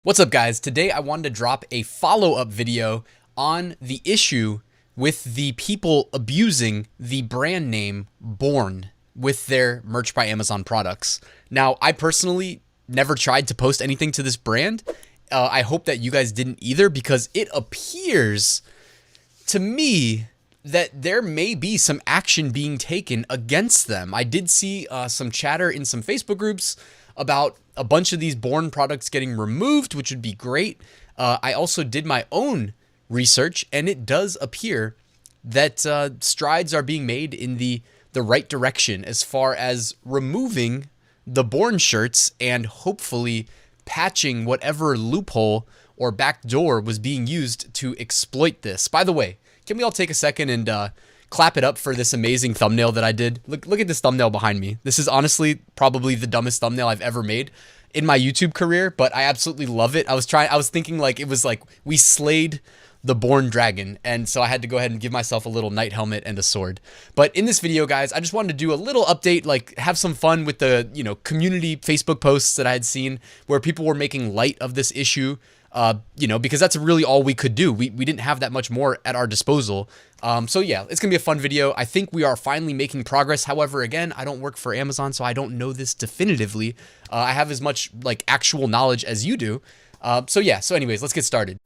What's up, guys? Today I wanted to drop a follow-up video on the issue with the people abusing the brand name Born with their Merch by Amazon products. Now, I personally never tried to post anything to this brand. I hope that you guys didn't either, because it appears to me that there may be some action being taken against them. I did see some chatter in some Facebook groups about a bunch of these Born products getting removed, which would be great. I also did my own research, and it does appear that strides are being made in the right direction as far as removing the Born shirts and hopefully patching whatever loophole or backdoor was being used to exploit this. By the way, can we all take a second and clap it up for this amazing thumbnail that I did? Look at this thumbnail behind me. This is honestly probably the dumbest thumbnail I've ever made in my YouTube career, but I absolutely love it. I was thinking like it was like we slayed the Born dragon, and so I had to go ahead and give myself a little knight helmet and a sword. But in this video, guys, I just wanted to do a little update, like have some fun with the, community Facebook posts that I had seen where people were making light of this issue. Because that's really all we could do. We didn't have that much more at our disposal. So yeah, it's gonna be a fun video. I think we are finally making progress. However, again, I don't work for Amazon, so I don't know this definitively. I have as much like actual knowledge as you do. So anyways, let's get started.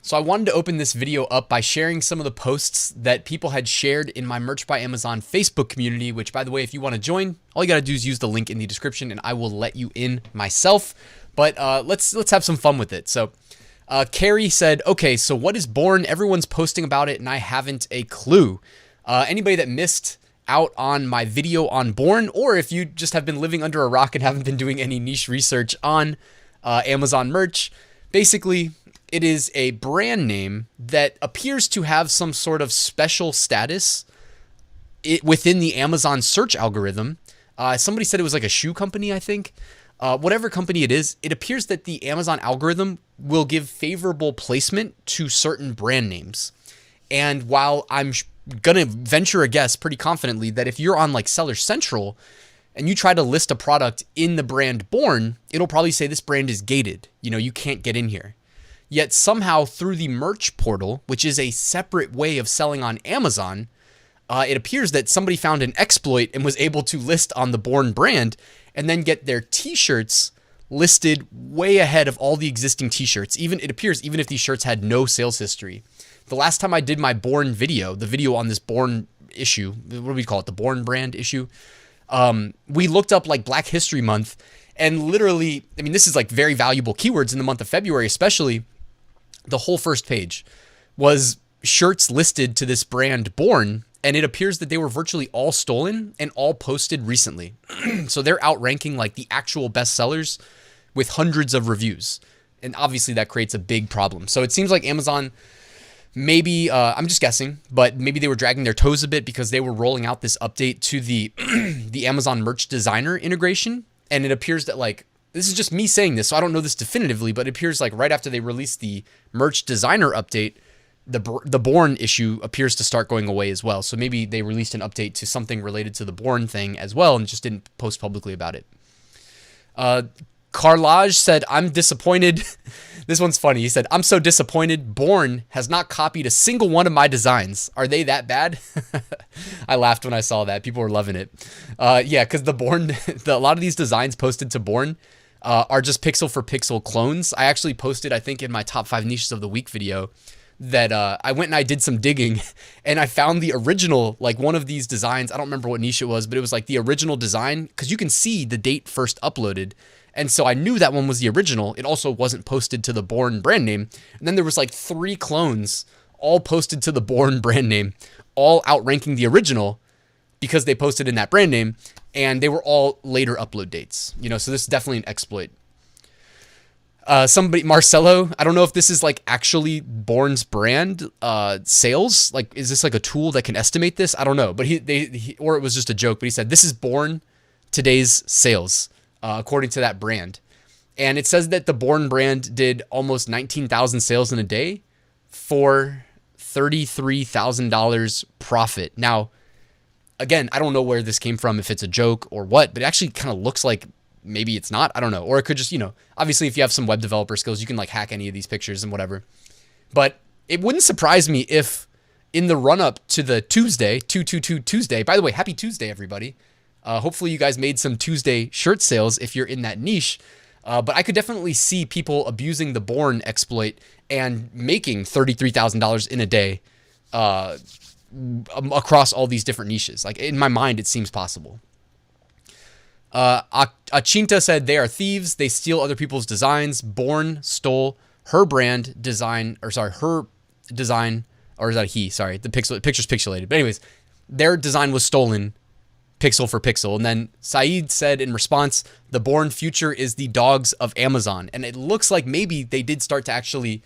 So I wanted to open this video up by sharing some of the posts that people had shared in my Merch by Amazon Facebook community, which, by the way, if you want to join, all you got to do is use the link in the description and I will let you in myself. But let's have some fun with it. So Carrie said, okay, so what is Born? Everyone's posting about it and I haven't a clue. Anybody that missed out on my video on Born, or if you just have been living under a rock and haven't been doing any niche research on Amazon merch, basically, it is a brand name that appears to have some sort of special status within the Amazon search algorithm. Somebody said it was like a shoe company, I think. Whatever company it is, it appears that the Amazon algorithm will give favorable placement to certain brand names. And while I'm going to venture a guess pretty confidently that if you're on like Seller Central and you try to list a product in the brand Born, it'll probably say this brand is gated. You can't get in here. Yet somehow through the merch portal, which is a separate way of selling on Amazon, it appears that somebody found an exploit and was able to list on the Born brand and then get their t-shirts listed way ahead of all the existing t-shirts. It appears even if these shirts had no sales history. The last time I did my Born video, the video on this Born issue, what do we call it? The Born brand issue. We looked up like Black History Month, and literally, this is like very valuable keywords in the month of February, especially. The whole first page was shirts listed to this brand Born, and it appears that they were virtually all stolen and all posted recently. So they're outranking like the actual bestsellers with hundreds of reviews. And obviously that creates a big problem. So it seems like Amazon, maybe, I'm just guessing, but maybe they were dragging their toes a bit because they were rolling out this update to the, the Amazon Merch Designer integration. And it appears that like, this is just me saying this, so I don't know this definitively, but it appears like right after they released the Merch Designer update, the Born issue appears to start going away as well. So maybe they released an update to something related to the Born thing as well and just didn't post publicly about it. Carlage said, I'm disappointed. This one's funny. He said, I'm so disappointed. Born has not copied a single one of my designs. Are they that bad? I laughed when I saw that. People were loving it. Yeah, because the Born, a lot of these designs posted to Born are just pixel for pixel clones. I actually posted, I think in my top 5 niches of the week video, that I went and I did some digging and I found the original, like one of these designs. I don't remember what niche it was, but it was like the original design because you can see the date first uploaded. And so I knew that one was the original. It also wasn't posted to the Born brand name. And then there was like 3 clones all posted to the Born brand name, all outranking the original because they posted in that brand name, and they were all later upload dates. So this is definitely an exploit. Marcelo, I don't know if this is like actually Born's brand sales. Like, is this like a tool that can estimate this? I don't know, but or it was just a joke. But he said this is Born today's sales according to that brand, and it says that the Born brand did almost 19,000 sales in a day for $33,000 profit. Now, again, I don't know where this came from, if it's a joke or what, but it actually kind of looks like maybe it's not, I don't know. Or it could just, obviously if you have some web developer skills, you can like hack any of these pictures and whatever. But it wouldn't surprise me if in the run up to the Tuesday, 222 Tuesday, by the way, happy Tuesday, everybody. Hopefully you guys made some Tuesday shirt sales if you're in that niche. But I could definitely see people abusing the Born exploit and making $33,000 in a day across all these different niches. Like in my mind, it seems possible. Achinta said they are thieves. They steal other people's designs. Born stole her brand design, her design, or is that a he? Sorry, the picture's pixelated. But anyways, their design was stolen pixel for pixel. And then Saeed said in response, the Born future is the dogs of Amazon. And it looks like maybe they did start to actually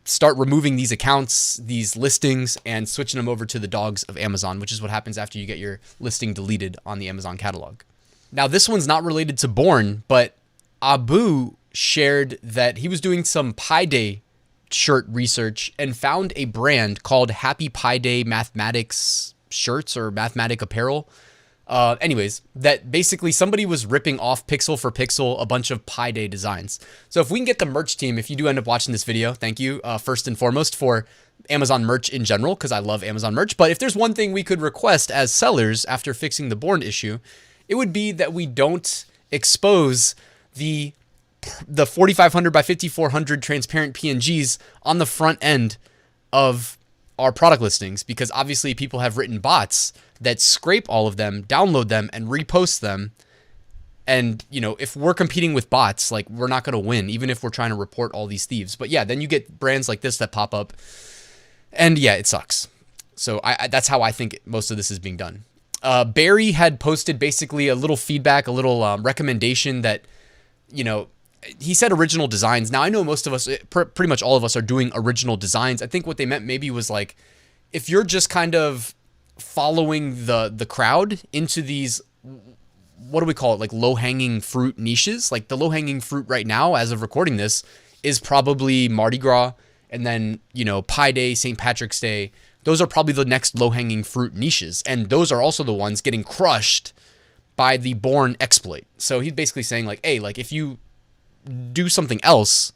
start removing these accounts, these listings, and switching them over to the dogs of Amazon, which is what happens after you get your listing deleted on the Amazon catalog. Now, this one's not related to Born, but Abu shared that he was doing some Pi Day shirt research and found a brand called Happy Pi Day Mathematics shirts or mathematic apparel. Anyways, that basically somebody was ripping off pixel for pixel a bunch of Pi Day designs. So if we can get the merch team, if you do end up watching this video, thank you first and foremost for Amazon merch in general, because I love Amazon merch. But if there's one thing we could request as sellers after fixing the Born issue, it would be that we don't expose the 4500 by 5400 transparent PNGs on the front end of our product listings, because obviously people have written bots that scrape all of them, download them, and repost them. And, if we're competing with bots, like we're not going to win, even if we're trying to report all these thieves. But yeah, then you get brands like this that pop up, and yeah, it sucks. So that's how I think most of this is being done. Barry had posted basically a little feedback, a little recommendation that, he said original designs. Now I know most of us, pretty much all of us, are doing original designs. I think what they meant maybe was like, if you're just kind of following the crowd into these, what do we call it? Like low-hanging fruit niches. Like the low-hanging fruit right now, as of recording this, is probably Mardi Gras, and then, Pi Day, St. Patrick's Day. Those are probably the next low-hanging fruit niches. And those are also the ones getting crushed by the Born exploit. So he's basically saying like, hey, like if you do something else,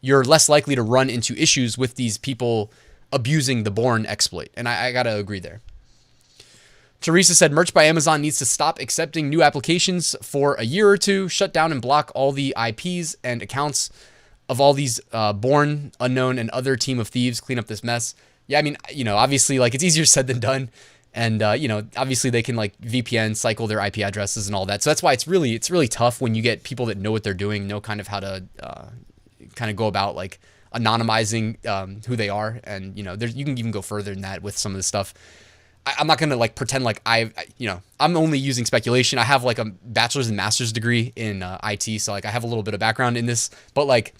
you're less likely to run into issues with these people abusing the Born exploit. And I gotta agree there. Teresa said merch by Amazon needs to stop accepting new applications for a year or two, shut down and block all the IPs and accounts of all these Born, Unknown, and other team of thieves. Clean up this mess. Yeah, I mean, obviously, like it's easier said than done. And, obviously they can like VPN, cycle their IP addresses and all that. So that's why it's really tough when you get people that know what they're doing, know kind of how to kind of go about like anonymizing who they are. And, you can even go further than that with some of this stuff. I'm not going to like pretend like I'm only using speculation. I have like a bachelor's and master's degree in IT. So like I have a little bit of background in this, but like,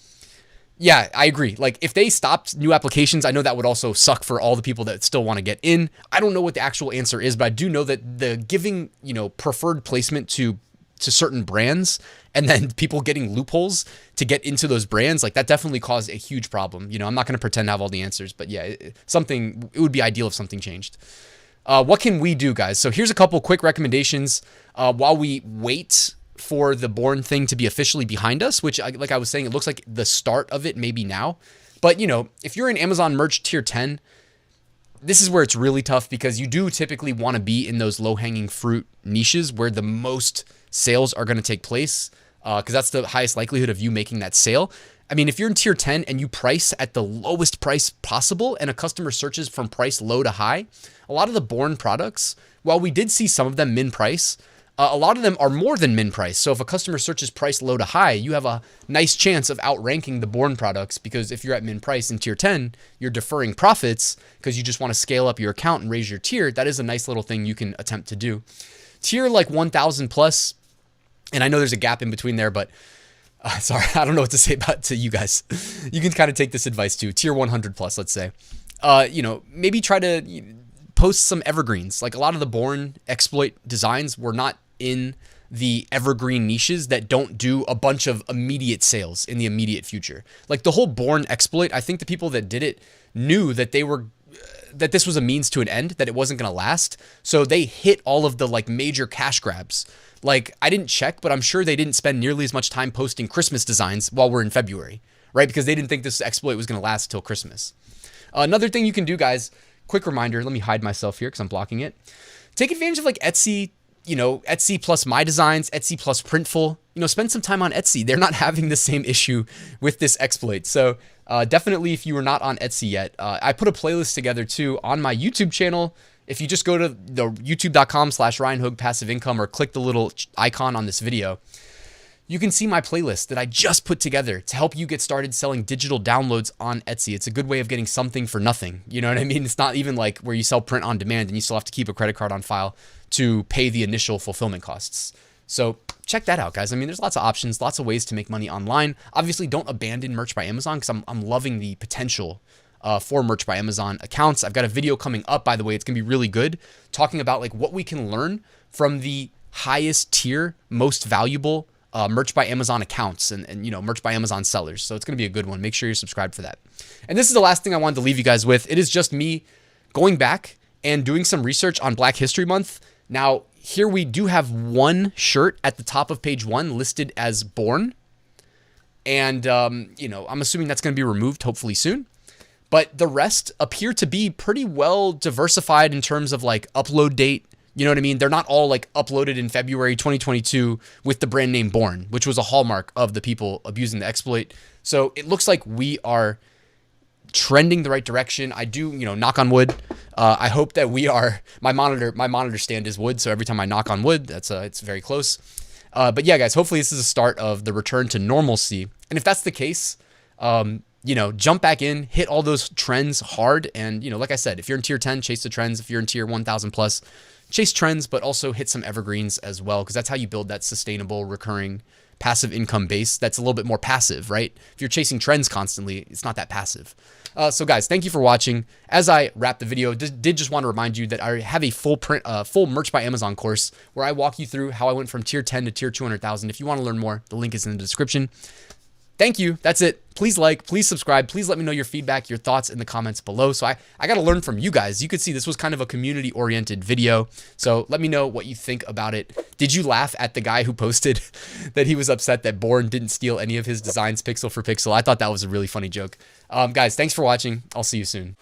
yeah, I agree. Like if they stopped new applications, I know that would also suck for all the people that still want to get in. I don't know what the actual answer is, but I do know that the giving, preferred placement to certain brands and then people getting loopholes to get into those brands, like that definitely caused a huge problem. I'm not going to pretend to have all the answers, but yeah, it would be ideal if something changed. What can we do, guys? So here's a couple quick recommendations while we wait for the Born thing to be officially behind us, which like I was saying, it looks like the start of it maybe now. But, if you're in Amazon merch tier 10, this is where it's really tough because you do typically want to be in those low-hanging fruit niches where the most sales are going to take place because that's the highest likelihood of you making that sale. I mean, if you're in tier 10 and you price at the lowest price possible and a customer searches from price low to high, a lot of the Born products, while we did see some of them min price, a lot of them are more than min price. So if a customer searches price low to high, you have a nice chance of outranking the Born products because if you're at min price in tier 10, you're deferring profits because you just want to scale up your account and raise your tier. That is a nice little thing you can attempt to do. Tier like 1,000 plus, and I know there's a gap in between there, but sorry, I don't know what to say to you guys. You can kind of take this advice too. Tier 100 plus, let's say. Maybe try to post some evergreens. Like a lot of the Born exploit designs were not in the evergreen niches that don't do a bunch of immediate sales in the immediate future. Like the whole Born exploit, I think the people that did it knew that they were that this was a means to an end, that it wasn't going to last. So they hit all of the like major cash grabs. Like, I didn't check, but I'm sure they didn't spend nearly as much time posting Christmas designs while we're in February, right? Because they didn't think this exploit was going to last till Christmas. Another thing you can do, guys, quick reminder, let me hide myself here because I'm blocking it. Take advantage of like Etsy, Etsy plus My Designs, Etsy plus Printful, spend some time on Etsy. They're not having the same issue with this exploit. So definitely, if you are not on Etsy yet, I put a playlist together too on my YouTube channel. If you just go to the youtube.com/Ryan Hogue Passive Income or click the little icon on this video, you can see my playlist that I just put together to help you get started selling digital downloads on Etsy. It's a good way of getting something for nothing. You know what I mean? It's not even like where you sell print on demand and you still have to keep a credit card on file to pay the initial fulfillment costs. So check that out, guys. I mean, there's lots of options, lots of ways to make money online. Obviously, don't abandon Merch by Amazon because I'm loving the potential for Merch by Amazon accounts. I've got a video coming up, by the way. It's going to be really good, talking about like what we can learn from the highest tier, most valuable Merch by Amazon accounts and Merch by Amazon sellers. So it's going to be a good one. Make sure you're subscribed for that. And this is the last thing I wanted to leave you guys with. It is just me going back and doing some research on Black History Month. Now, here we do have one shirt at the top of page 1 listed as born. And, I'm assuming that's going to be removed hopefully soon. But the rest appear to be pretty well diversified in terms of like upload date. You know what I mean? They're not all like uploaded in February 2022 with the brand name Born, which was a hallmark of the people abusing the exploit. So it looks like we are trending the right direction. I do, knock on wood. I hope that we are. My monitor stand is wood, so every time I knock on wood, it's very close. But yeah, guys, hopefully this is a start of the return to normalcy. And if that's the case, jump back in, hit all those trends hard. And, like I said, if you're in tier 10, chase the trends. If you're in tier 1000 plus, chase trends, but also hit some evergreens as well, because that's how you build that sustainable, recurring, passive income base that's a little bit more passive, right? If you're chasing trends constantly, it's not that passive. So guys, thank you for watching. As I wrap the video, did just want to remind you that I have a full Merch by Amazon course where I walk you through how I went from tier 10 to tier 200,000. If you want to learn more, the link is in the description. Thank you. That's it. Please like, please subscribe. Please let me know your feedback, your thoughts in the comments below. So I got to learn from you guys. You could see this was kind of a community oriented video. So let me know what you think about it. Did you laugh at the guy who posted that he was upset that Born didn't steal any of his designs pixel for pixel? I thought that was a really funny joke. Guys, thanks for watching. I'll see you soon.